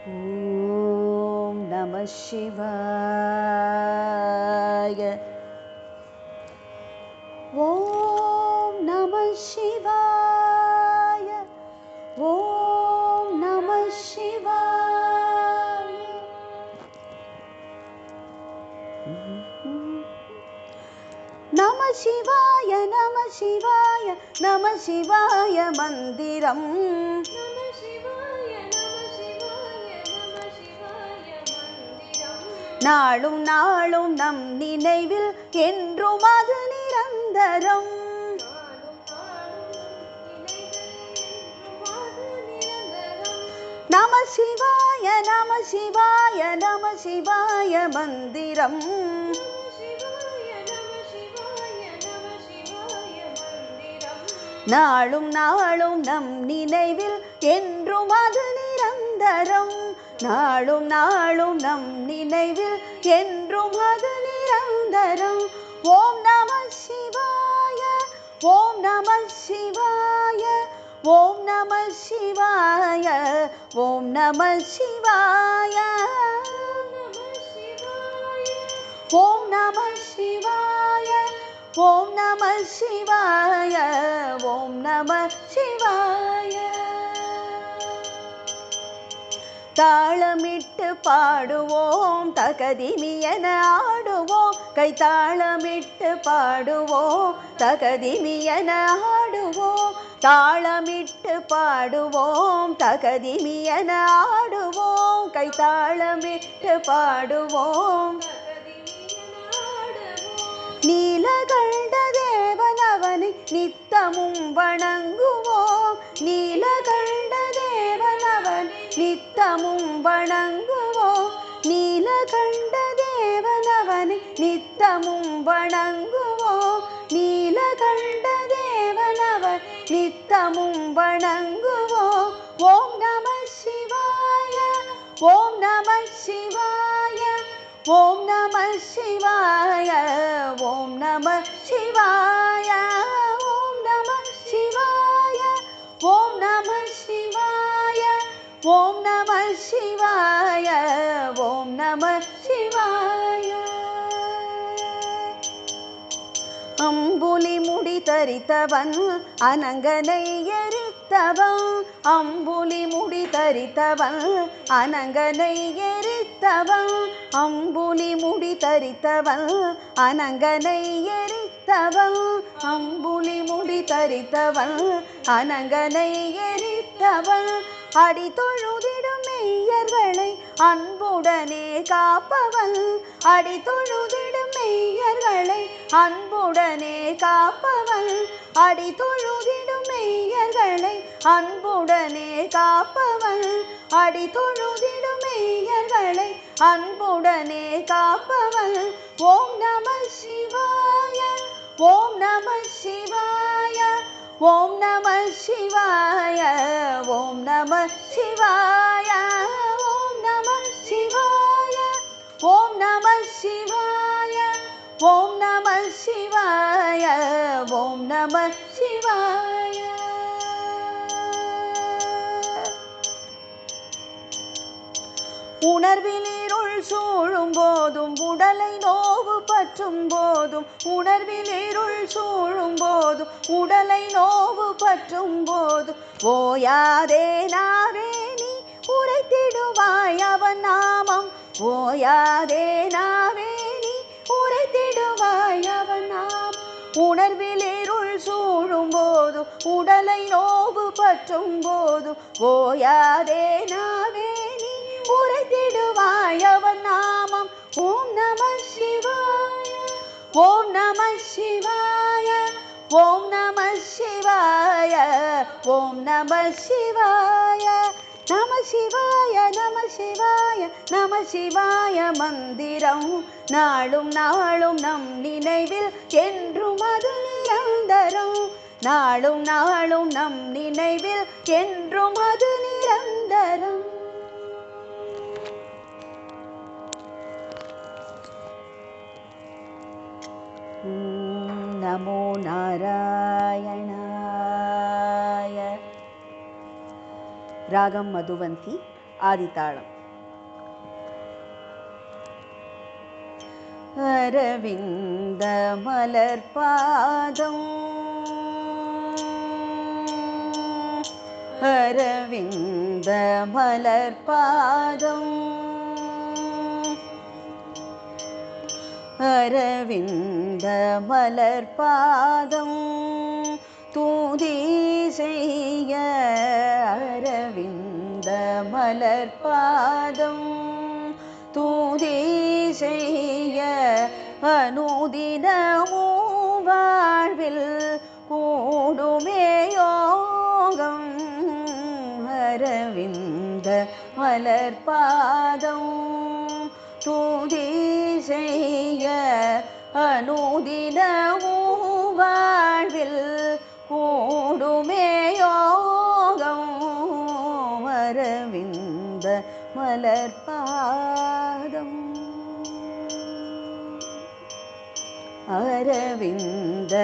ஓம் நம சிவாய. ஓம் நம சிவாய. ஓம் நம சிவாய. நம சிவாய நம சிவாய நம சிவாய மந்திரம். நாளும் நாளும் நம் நினைவில் என்றும் அது நிரந்தரம். நம சிவாய நம சிவாய நம சிவாய மந்திரம். நாளும் நாளும் நம் நினைவில் என்றும் அது நிரந்தரம். நாளும் நாளும் நம் நினைவில் என்றும் அது நிரந்தரம். ஓம் நம சிவாய. ஓம் நம சிவாய. ஓம் நம சிவாய. ஓம் நம சிவாய. ஓம் நம சிவாய. ஓம் நம சிவாய. ஓம் நம சிவாய. தாளமிட்டு பாடுவோம் தகதிமியன ஆடுவோம். கைத்தாளமிட்டு பாடுவோம் தகதிமியன ஆடுவோம். தாளமிட்டு பாடுவோம் தகதிமியன ஆடுவோம். கைத்தாளமிட்டு பாடுவோம். நீலகண்ட தேவனவனை நித்தமும் வணங்குவோம். நீலகண்ட தேவனவன் நித்தமும் வணங்குவோம். நீலகண்ட தேவனவனை நித்தமும் வணங்குவோம். நீலகண்ட தேவனவன் நித்தமும் வணங்குவோம். ஓம் நம சிவாய. ஓம் நம சிவாய. ஓம் நம சிவாய. ஓம் நம சிவாய. ஓம் நம சிவாய. ஓம் நம சிவாய. ஓம் நம சிவாய. ஓம் நம சிவாய. அம்புலி முடி தரித்தவன் அனங்கனை எரித்தவன். அம்புலி முடி தரித்தவன் அனங்கனை எரித்தவன். அம்புலி முடி தரித்தவன் அனங்கனை எரித்தவன். அம்புலி முடி தரித்தவன் அனங்கனை எரித்தவன். அடி தொழுதிடும் மெய்யர்களை அன்புடனே காப்பவன். அடி தொழுதிடும் மெய்யர்களை அன்புடனே காப்பவன். அடி தொழுதிடும் மெய்யர்களை அன்புடனே காப்பவன். அடி தொழுதிடும் மெய்யர்களை அன்புடனே காப்பவன். ஓம் நம சிவாய. ஓம் நம சிவாய. ஓம் நம சிவாய. ஓம் நம சிவாய. ஓம் நம சிவாய. ஓம் நம சிவாய. ஓம் நம சிவாய. ஓம் நம சிவாய. உணர்வில் இருள் சூழும் போதும் உடலை நோவு பற்றும் போதும். உணர்வில் இருள் சூழும் போதும் உடலை நோவு பற்றும் போதும். ஓயாதே நாவே நீ உரைத்திடுவாய் அவன் நாமம். ஓயாதே நாவே நீ உரைத்திடுவாய் அவன் நாமம். உணர்வில் இருள் சூழும் போதும் உடலை நோவு பற்றும் போதும். ஓயாதே நாவே நீ உரைத்திடுவாய் அவன் நாமம். ஓம் நம சிவாய. ஓம் நம சிவாய. ஓம் நம சிவாய. ஓம் நம சிவாய. நம சிவாய நம சிவாய நம சிவாய மந்திரம். நாளும் நாளும் நம் நினைவில் என்றும் அது நிரந்தரம். நாளும் நாளும் நம் நினைவில் என்றும் அது நிரந்தரம். நமோ நாராயணாய. ராகம் மதுவந்தி, ஆதிதாளம். அரவிந்த மலர்பாதம் அரவிந்த மலர்பாதம் அரவிந்த மலர்பாதம் தூதி செய்ய அரவிந்த மலர்பாதம் தூதி செய்ய அனுதினமும் வாழ்வில் கூடுமே யோகம் அரவிந்த மலர்பாதம் தூதி செய்ய அனுதினமும் வாழ்வில் கூடுமே யோகம் அரவிந்த மலர்பாதம் அரவிந்த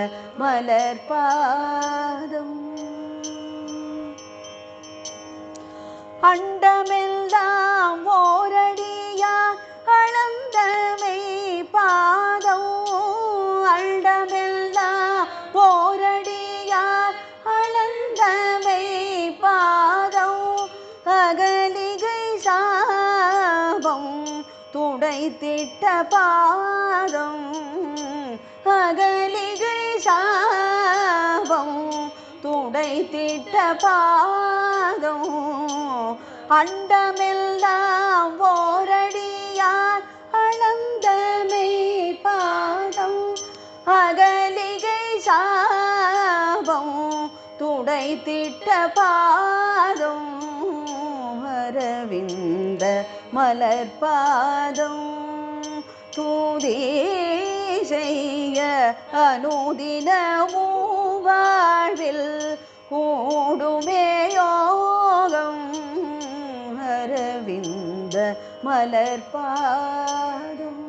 மலர்பாதம் அண்டமெல்லாம் ஓரடியார் அளந்தமை பாதம் அண்டமெல்லாம் ஓரடியார் அளந்தமை பாதம் அகலிகை சாபம் துடைத்திட்ட பாதம் அகலிகை சாபம் துடைத்திட்ட பாதம் அண்டமெல்லாம் ஓரடியார் அளந்தமை பாதம் அகலிகை சாபம் துடைத்திட்ட பாதம் அரவிந்த மலர்பாதம் தூதி செய்ய அனுதினமும் வாழ்வில் கூடுமே யோகம் அரவிந்த மலர்பாதம்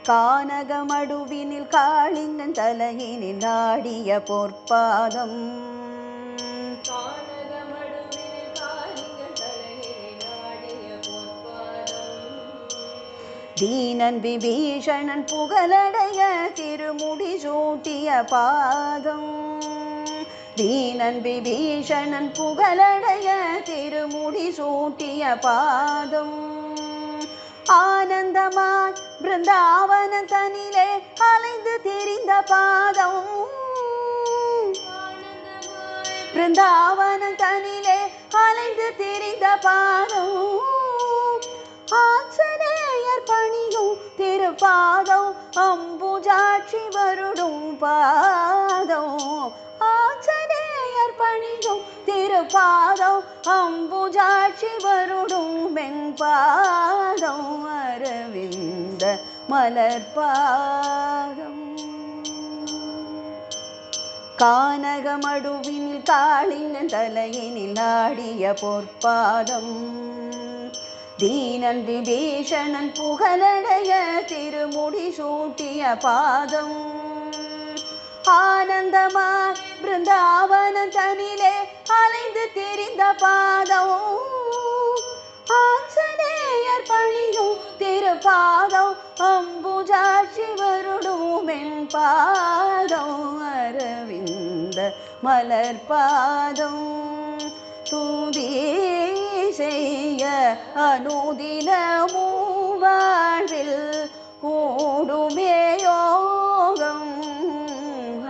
கானகமடுவினில் காளிங்கன் தலையினில் ஆடிய பொற்பாதம் தீனன் விபீஷணன் புகழடைய திருமுடி சூட்டிய பாதம் தீனன் விபீஷணன் புகழடைய திருமுடி சூட்டிய பாதம் ஆனந்தமாய் பிருந்தாவன தனிலே அலைந்து திரிந்த பாதம் பிருந்தாவன தனிலே அலைந்து திரிந்த பாதம் ஆஞ்சநேயர் பணியும் திருப்பாதம் அம்புஜாட்சி வருடும் பாதம் ஆஞ்சநேயர் பணியும் திருப்பாதம் அம்புஜாட்சி வருடும் மென்பாதம் அரவிந்த மலர்பாதம் கானகமடுவினில் காளிங்கன் தலையினில் ஆடிய பொற்பாதம் தீனன் விபீஷணன் புகழடைய திருமுடி சூட்டிய பாதம் ஆனந்தமாய் பிருந்தாவன தனிலே அலைந்து திரிந்த பாதம் ஆஞ்சநேயர் பணியும் திருப்பாதம் அம்புஜாட்சி வருடும் பாதம் அரவிந்த மலர்பாதம் தூதி செய்ய அனுதினமும் வாழ்வில் கூடுமே யோகம்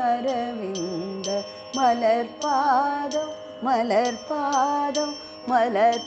அரவிந்த மலர்பாதம் மலர்பாதம் மலர்பாதம்